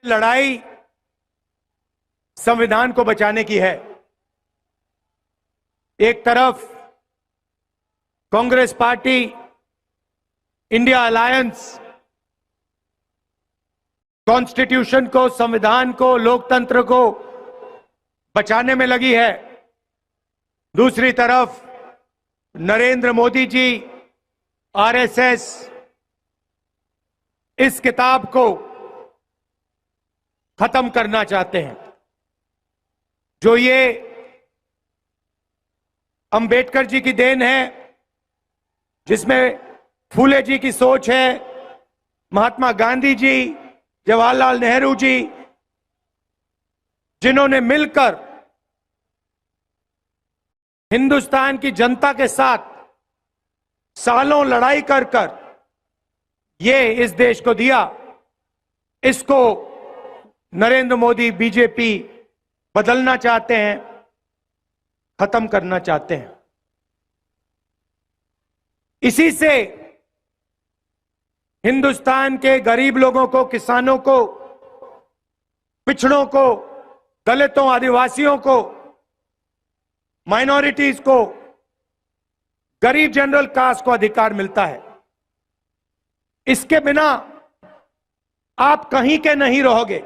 लड़ाई संविधान को बचाने की है। एक तरफ Congress party, India alliance constitution को, संविधान को, लोकतंत्र को बचाने में लगी है। दूसरी तरफ नरेंद्र मोदी जी, आरएसएस इस किताब को खत्म करना चाहते हैं। जो ये अंबेडकर जी की देन है, जिसमें फूले जी की सोच है, महात्मा गांधी जी, जवाहरलाल नेहरू जी, जिन्होंने मिलकर हिंदुस्तान की जनता के साथ सालों लड़ाई कर ये इस देश को दिया, इसको नरेंद्र मोदी, बीजेपी बदलना चाहते हैं, खत्म करना चाहते हैं। इसी से हिंदुस्तान के गरीब लोगों को, किसानों को, पिछड़ों को, दलितों, आदिवासियों को, माइनॉरिटीज को, गरीब जनरल कास्ट को अधिकार मिलता है। इसके बिना आप कहीं के नहीं रहोगे।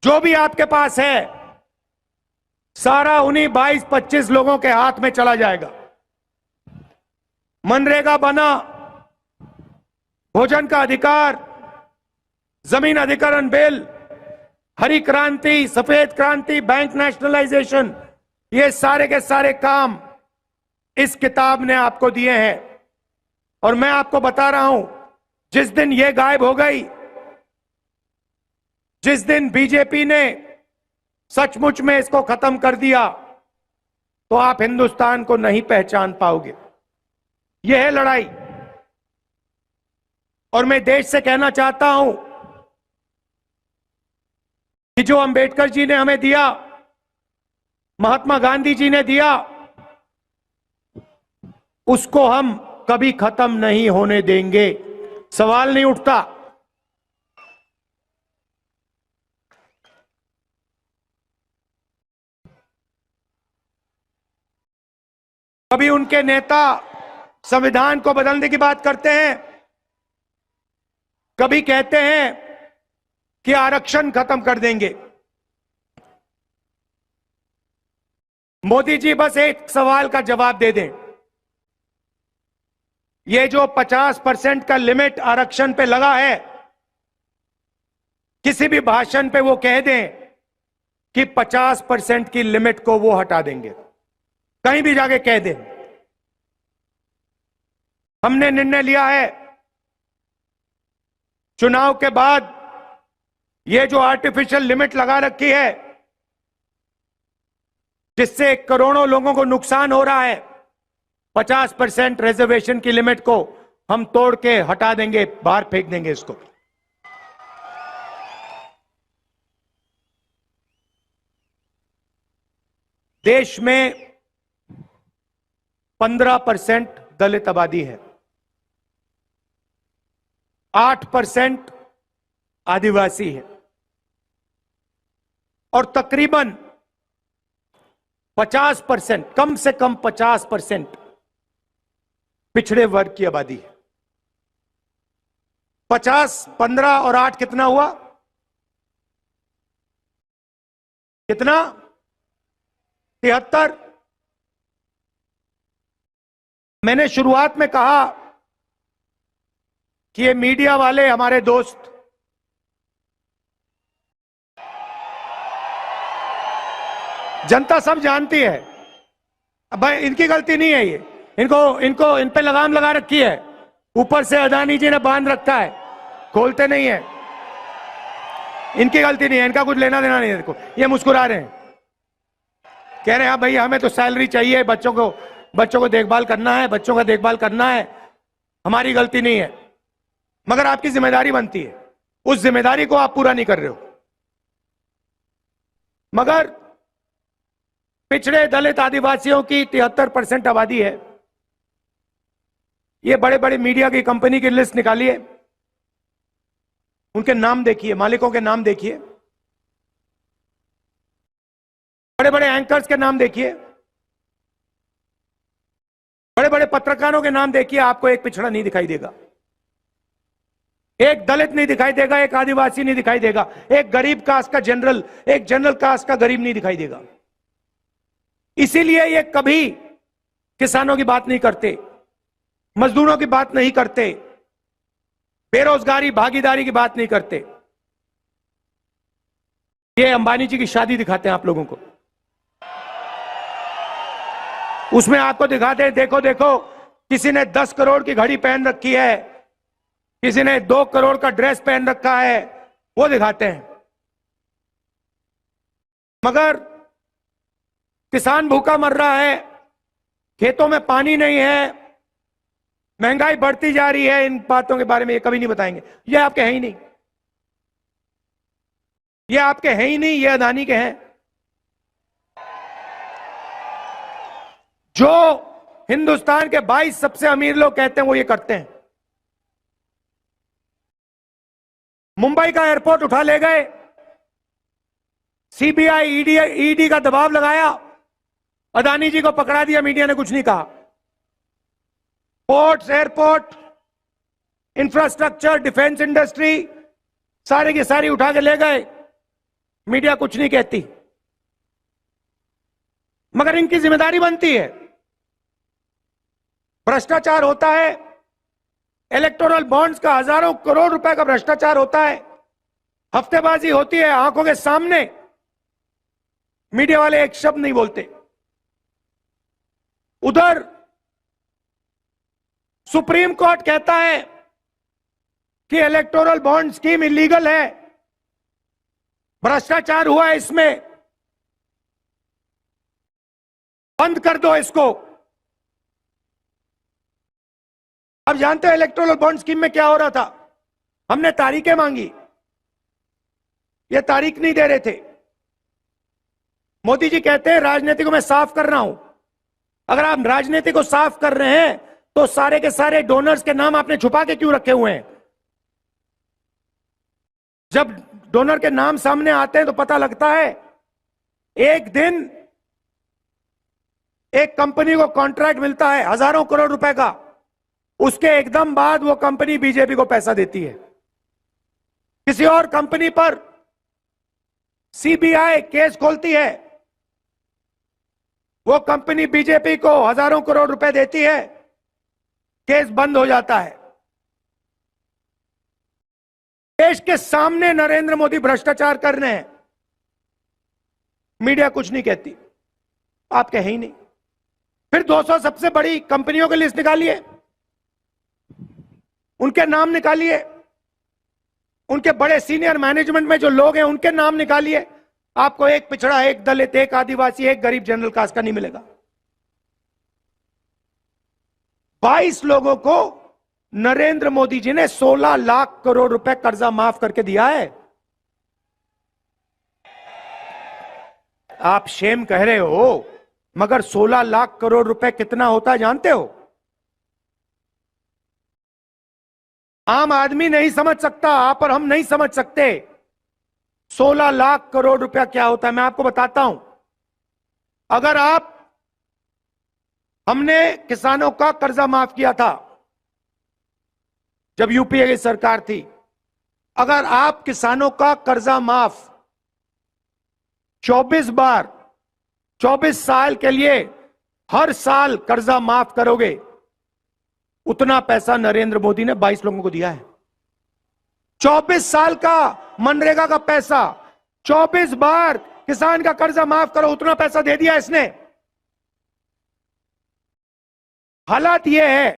जो भी आपके पास है सारा उन्हीं 22-25 लोगों के हाथ में चला जाएगा। मनरेगा बना, भोजन का अधिकार, जमीन अधिग्रहण बिल, हरी क्रांति, सफेद क्रांति, बैंक नेशनलाइजेशन, ये सारे के सारे काम इस किताब ने आपको दिए हैं। और मैं आपको बता रहा हूं, जिस दिन ये गायब हो गई, जिस दिन बीजेपी ने सचमुच में इसको खत्म कर दिया, तो आप हिंदुस्तान को नहीं पहचान पाओगे। यह है लड़ाई। और मैं देश से कहना चाहता हूं कि जो अंबेडकर जी ने हमें दिया, महात्मा गांधी जी ने दिया, उसको हम कभी खत्म नहीं होने देंगे। सवाल नहीं उठता। कभी उनके नेता संविधान को बदलने की बात करते हैं, कभी कहते हैं कि आरक्षण खत्म कर देंगे। मोदी जी बस एक सवाल का जवाब दे दें। ये जो 50% का लिमिट आरक्षण पे लगा है, किसी भी भाषण पे वो कह दें कि 50% की लिमिट को वो हटा देंगे, कहीं भी जाके कह दें। हमने निर्णय लिया है, चुनाव के बाद ये जो आर्टिफिशियल लिमिट लगा रखी है, जिससे करोड़ों लोगों को नुकसान हो रहा है, 50% रिजर्वेशन की लिमिट को हम तोड़ के हटा देंगे, बाहर फेंक देंगे इसको। देश में 15% दलित आबादी है, 8% आदिवासी है, और तकरीबन 50%, कम से कम 50% पिछड़े वर्ग की आबादी है। 50, 15 और 8 कितना हुआ? कितना? 73। मैंने शुरुआत में कहा कि ये मीडिया वाले हमारे दोस्त जनता सब जानती है। अब भाई इनकी गलती नहीं है, ये इन पे लगाम लगा रखी है, ऊपर से अदानी जी ने बांध रखा है, खोलते नहीं है। इनकी गलती नहीं है, इनका कुछ लेना देना नहीं है। देखो ये मुस्कुरा रहे हैं, कह रहे हैं हाँ भाई हमें तो सैलरी चाहिए, बच्चों को देखभाल करना है, बच्चों का देखभाल करना है, हमारी गलती नहीं है। मगर आपकी जिम्मेदारी बनती है, उस जिम्मेदारी को आप पूरा नहीं कर रहे हो। मगर पिछड़े दलित आदिवासियों की 73% आबादी है। ये बड़े बड़े मीडिया की कंपनी की लिस्ट निकालिए, उनके नाम देखिए, मालिकों के नाम देखिए, बड़े बड़े एंकर्स के नाम देखिए, बड़े बड़े पत्रकारों के नाम देखिए, आपको एक पिछड़ा नहीं दिखाई देगा, एक दलित नहीं दिखाई देगा, एक आदिवासी नहीं दिखाई देगा, एक गरीब कास्ट का जनरल, एक जनरल कास्ट का गरीब नहीं दिखाई देगा। इसीलिए ये कभी किसानों की बात नहीं करते, मजदूरों की बात नहीं करते, बेरोजगारी भागीदारी की बात नहीं करते। ये अंबानी जी की शादी दिखाते हैं आप लोगों को, उसमें आपको दिखाते हैं, देखो देखो किसी ने 10 करोड़ की घड़ी पहन रखी है, किसी ने 2 करोड़ का ड्रेस पहन रखा है, वो दिखाते हैं। मगर किसान भूखा मर रहा है, खेतों में पानी नहीं है, महंगाई बढ़ती जा रही है, इन बातों के बारे में ये कभी नहीं बताएंगे। ये आपके हैं ही नहीं, ये आपके हैं ही नहीं, ये अदानी के हैं। जो हिंदुस्तान के 22 सबसे अमीर लोग कहते हैं वो ये करते हैं। मुंबई का एयरपोर्ट उठा ले गए, सीबीआई ईडी का दबाव लगाया, अदानी जी को पकड़ा दिया, मीडिया ने कुछ नहीं कहा। Ports, airport, infrastructure, defence industry सारी की सारी उठा के ले गए, मीडिया कुछ नहीं कहती। मगर इनकी जिम्मेदारी बनती है। भ्रष्टाचार होता है, इलेक्टोरल बॉन्ड्स का हजारों करोड़ रुपए का भ्रष्टाचार होता है, हफ्तेबाजी होती है, आंखों के सामने मीडिया वाले एक शब्द नहीं बोलते। उधर सुप्रीम कोर्ट कहता है कि इलेक्टोरल बॉन्ड स्कीम इलीगल है, भ्रष्टाचार हुआ है, इसमें बंद कर दो इसको। अब जानते हो इलेक्टोरल बॉन्ड स्कीम में क्या हो रहा था? हमने तारीखें मांगी, ये तारीख नहीं दे रहे थे। मोदी जी कहते हैं राजनीति को मैं साफ कर रहा हूं। अगर आप राजनीति को साफ कर रहे हैं तो सारे के सारे डोनर्स के नाम आपने छुपा के क्यों रखे हुए हैं? जब डोनर के नाम सामने आते हैं तो पता लगता है। एक दिन एक कंपनी को कॉन्ट्रैक्ट मिलता है हजारों करोड़ रुपए का, उसके एकदम बाद वो कंपनी बीजेपी को पैसा देती है। किसी और कंपनी पर सीबीआई केस खोलती है, वो कंपनी बीजेपी को हजारों करोड़ रुपए देती है, केस बंद हो जाता है। देश के सामने नरेंद्र मोदी भ्रष्टाचार कर रहे हैं, मीडिया कुछ नहीं कहती, आप कहे ही नहीं। फिर 200 सबसे बड़ी कंपनियों की लिस्ट निकालिए, उनके नाम निकालिए, उनके बड़े सीनियर मैनेजमेंट में जो लोग हैं उनके नाम निकालिए, आपको एक पिछड़ा, एक दलित, एक आदिवासी, एक गरीब जनरल कास्ट का नहीं मिलेगा। 22 लोगों को नरेंद्र मोदी जी ने 16 लाख करोड़ रुपए कर्जा माफ करके दिया है। आप शेम कह रहे हो, मगर 16 लाख करोड़ रुपए कितना होता है जानते हो? आम आदमी नहीं समझ सकता, आप और हम नहीं समझ सकते 16 लाख करोड़ रुपया क्या होता है। मैं आपको बताता हूं। अगर हमने किसानों का कर्जा माफ किया था जब यूपीए की सरकार थी, अगर आप किसानों का कर्जा माफ 24 बार 24 साल के लिए हर साल कर्जा माफ करोगे, उतना पैसा नरेंद्र मोदी ने 22 लोगों को दिया है। 24 साल का मनरेगा का पैसा, 24 बार किसान का कर्जा माफ करो, उतना पैसा दे दिया इसने। हालात यह है